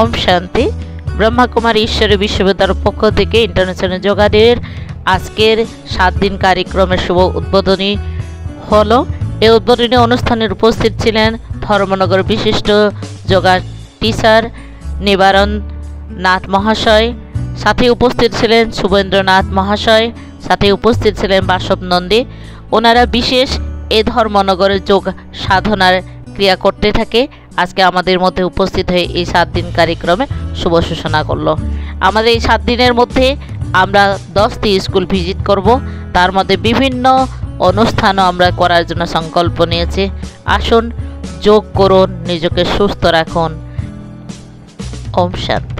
ওম শান্তি। ব্রহ্মাকুমারী ঈশ্বরী বিশ্ববিদ্যালয়ের পক্ষ থেকে ইন্টারন্যাশনাল যোগা ডের আজকের 7 দিন কার্যক্রমের শুভ উদ্বোধনী হলো। এই উদ্বোধনী অনুষ্ঠানের উপস্থিত ছিলেন ধর্মনগর বিশিষ্ট যোগা টিচার নিবারণ নাথ মহাশয়, সাথে উপস্থিত ছিলেন শুভেন্দ্রনাথ মহাশয়, সাথে উপস্থিত ছিলেন বাসব নন্দী। ওনারা বিশেষ এ ধর্মনগরের যোগ সাধনার ক্রিয়া করতে থাকে। আজকে আমাদের মধ্যে উপস্থিত হয়ে এই 7 দিন কার্যক্রমে শুভ সূচনা করলো। আমাদের এই 7 দিনের মধ্যে আমরা 10টি স্কুল ভিজিট করব, তার মধ্যে বিভিন্ন অনুষ্ঠানও আমরা করার জন্য সংকল্প নিয়েছি। আসুন যোগ করুন, নিজেকে সুস্থ রাখুন। ওম শান্তি।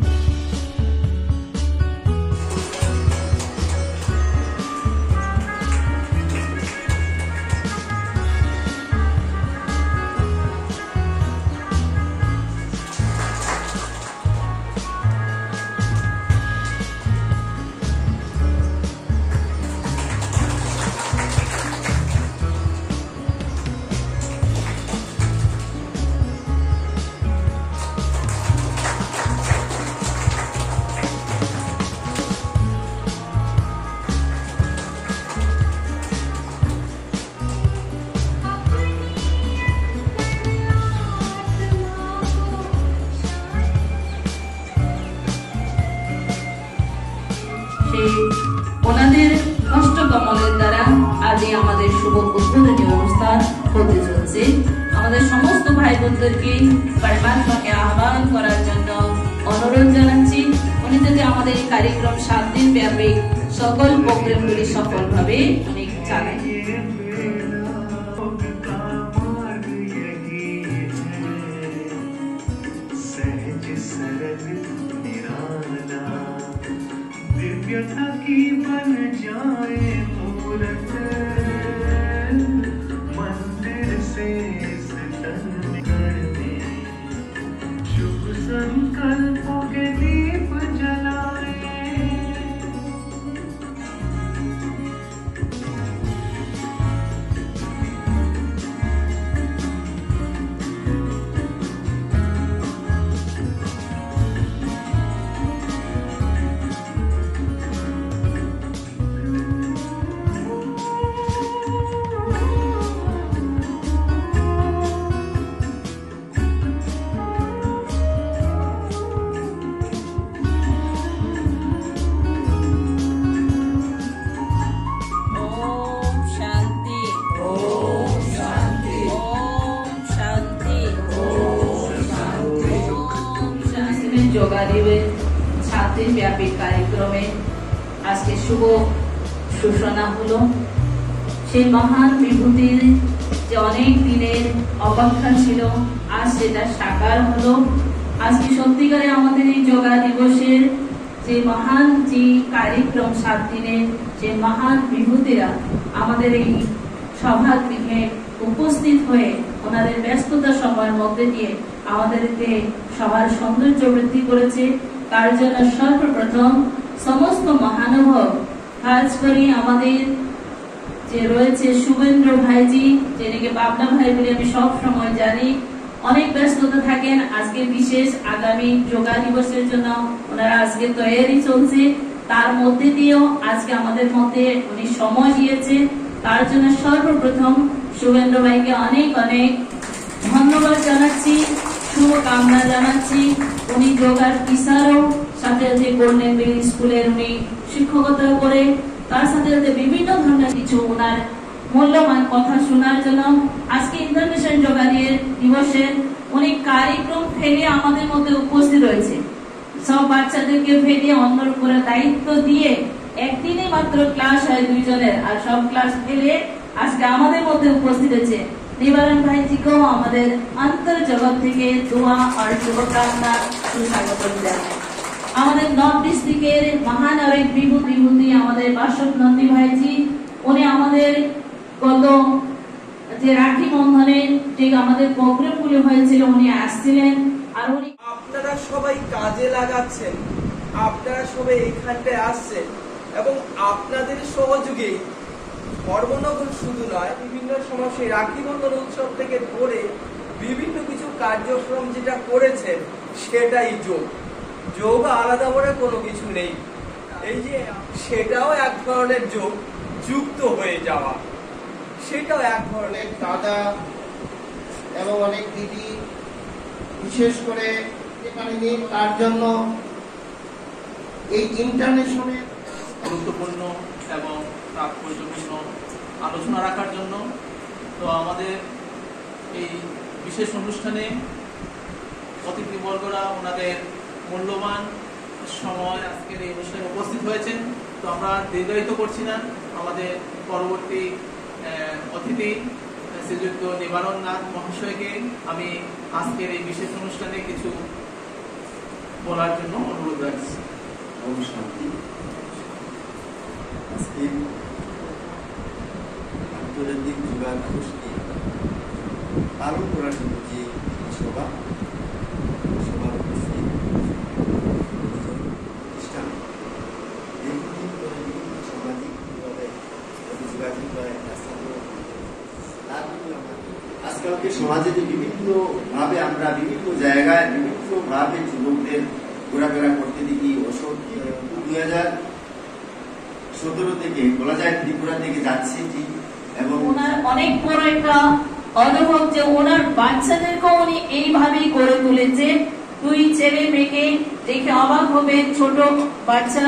ওনাদের হস্তকমলের দ্বারা আজ আমাদের শুভ উদ্বোধনী অনুষ্ঠান হতে চলছে। আমাদের সমস্ত ভাই বোনদেরকে পরমাত্মাকে আহ্বান করার জন্য অনুরোধ জানাচ্ছি। উনি যদি আমাদের এই কার্যক্রম 7 দিন ব্যাপী সকল প্রোগ্রামগুলি সফলভাবে উনি চালায়। की बन जाए मूरत मंदिर से तन कर दे, शुभ संकल्पों के दीप जलाए। যোগা দিবস 7 দিন ব্যাপী কার্যক্রমে আজকে শুভ সূচনা হলো। সেই মহান বিভূতির যে অনেক দিনের অপেক্ষা ছিল, আজ সেটা সাকার হলো। আজকে সত্যিকারে আমাদের এই যোগা দিবসের যে মহান যে কার্যক্রম 7 দিনের, যে মহান বিভূতিরা আমাদের এই সভাগৃহে উপস্থিত হয়ে ওনাদের ব্যস্ততা সময়ের মধ্যে দিয়ে আমাদেরকে সবার সৌন্দর্য বৃদ্ধি করেছে। তার জন্য সর্বপ্রথম সমস্ত মহানুভব, খাস করে আমাদের যে রয়েছে শুভেন্দ্র ভাইজি, যিনিকে পাবনা ভাই বলে আমি সব সময় জানি, অনেক ব্যস্ততা থাকেন। আজকে বিশেষ আগামী যোগা দিবসের জন্য ওনারা আজকে তৈরি চলছে, তার মধ্যে দিয়েও আজকে আমাদের মধ্যে উনি সময় দিয়েছে। তার জন্য সর্বপ্রথম শুভেন্দ্র ভাইকে অনেক অনেক ধন্যবাদ জানাচ্ছি, শুভকামনা জানাচ্ছি। উনি যোগার টিচারও, সাথে সাথে গোল্ডেন বেল স্কুলের উনি শিক্ষকতা করে, তার সাথে সাথে বিভিন্ন ধরনের কিছু ওনার মূল্যবান কথা শোনার জন্য আজকে ইন্টারন্যাশনাল যোগা দিবসের উনি কার্যক্রম ফেলে আমাদের মধ্যে উপস্থিত রয়েছে। সব বাচ্চাদেরকে ফেলে অন্যর উপরে দায়িত্ব দিয়ে একদিনে মাত্র ক্লাস হয় 2 জনের, আর সব ক্লাস ফেলে আজকে আমাদের মধ্যে উপস্থিত হয়েছে। নিবারণ ভাইজিকেও আমাদের আন্তর্জগৎ থেকে দোয়া আর শুভকামনা সুস্বাগত জানাই। আমাদের নর্থ ডিস্ট্রিক্টের মহান আরেক বিভূতি আমাদের বাসব নন্দী ভাইজি, উনি আমাদের গত যে রাখি বন্ধনে ঠিক আমাদের প্রোগ্রামগুলো হয়েছিল উনি আসছিলেন। আর উনি আপনারা সবাই কাজে লাগাচ্ছেন, আপনারা সবাই এইখানটায় আসছেন এবং আপনাদের সহযোগে ধর্মনগর শুধু নয়, বিভিন্ন সময় সেই রাখি বন্ধন উৎসব থেকে ধরে বিভিন্ন কিছু কার্যক্রম যেটা করেছেন সেটাই যোগ। যোগ আলাদা করে কোনো কিছু নেই। এই যে সেটাও এক ধরনের যোগ, যুক্ত হয়ে যাওয়া, সেটাও এক ধরনের। দাদা এবং অনেক দিদি বিশেষ করে পারেনি, তার জন্য এই ইন্টারন্যাশনাল গুরুত্বপূর্ণ এবং তাৎপর্যপূর্ণ আলোচনা রাখার জন্য। তো আমাদের এই বিশেষ অনুষ্ঠানে অতিথিবর্গরা ওনাদের মূল্যবান সময় আজকের এই অনুষ্ঠানে উপস্থিত হয়েছেন। তো আমরা দীর্ঘায়িত করছি না, আমাদের পরবর্তী অতিথি শ্রীযুক্ত নিবারণ নাথ মহাশয়কে আমি আজকের এই বিশেষ অনুষ্ঠানে কিছু বলার জন্য অনুরোধ রাখছি। আজকে আন্তর্জাতিক যোগা দিবসকে পালন করার জন্য যে সবার উপস্থিত প্রতিষ্ঠান সামাজিকভাবে যোগাযোগ আজকালকে সমাজে যে বিভিন্নভাবে আমরা বিভিন্ন জায়গায় বিভিন্নভাবে যুবকদের ঘোরাফেরা করতে দেখি। অশোক 2017 থেকে বলা যায় ত্রিপুরা থেকে যাচ্ছে ঠিক, এবং ওনার অনেক বড় একটা অনুভব যে ওনার বাচ্চাদেরকেও উনি এইভাবেই করে তুলেছে। দুই ছেলে মেয়েকে দেখে অবাক হবে, ছোট বাচ্চা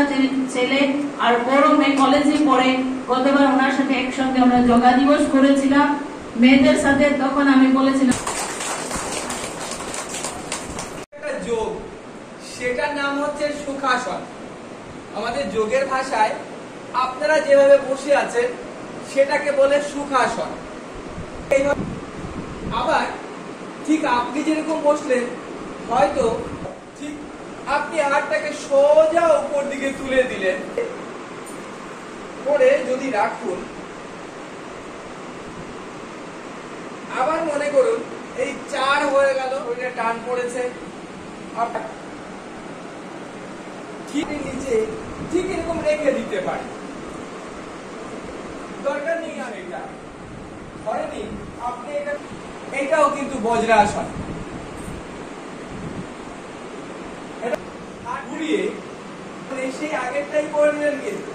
ছেলে আর বড় মেয়ে কলেজে পড়ে। গতবার ওনার সাথে একসঙ্গে আমরা যোগা দিবস করেছিলাম মেয়েদের সাথে, তখন আমি বলেছিলাম একটা যোগ, সেটার নাম হচ্ছে সুখাসন। আমাদের যোগের ভাষায় আপনারা যেভাবে বসে আছেন সেটাকে বলে সুখাসন। আবার ঠিক আপনি যেরকম বসলেন, হয়তো ঠিক আপনি হাতটাকে সোজা উপর দিকে তুলে দিলেন, করে যদি রাখুন, আবার মনে করুন এই 4 হয়ে গেল, ওইটা টান পড়েছে, ঠিক নিচে ঠিক এরকম রেখে দিতে পারি, দরকার নেই। আর এটা ধরেনি আপনি, এটাও কিন্তু বজ্রাসন। হাত ঘুরিয়ে সেই আগেরটাই করে নিলেন, কিন্তু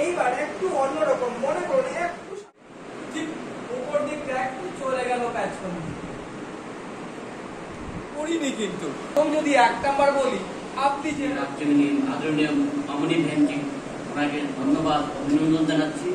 এইবার একটু অন্যরকম মনে করুন, একটু ঠিক উপর দিকটা একটু চলে গেল পেছন করিনি। কিন্তু যদি 1 নাম্বার বলি, আপনি যে আদরণীয় মামনি ভ্যানজি, ওনাকে ধন্যবাদ অভিনন্দন জানাচ্ছি।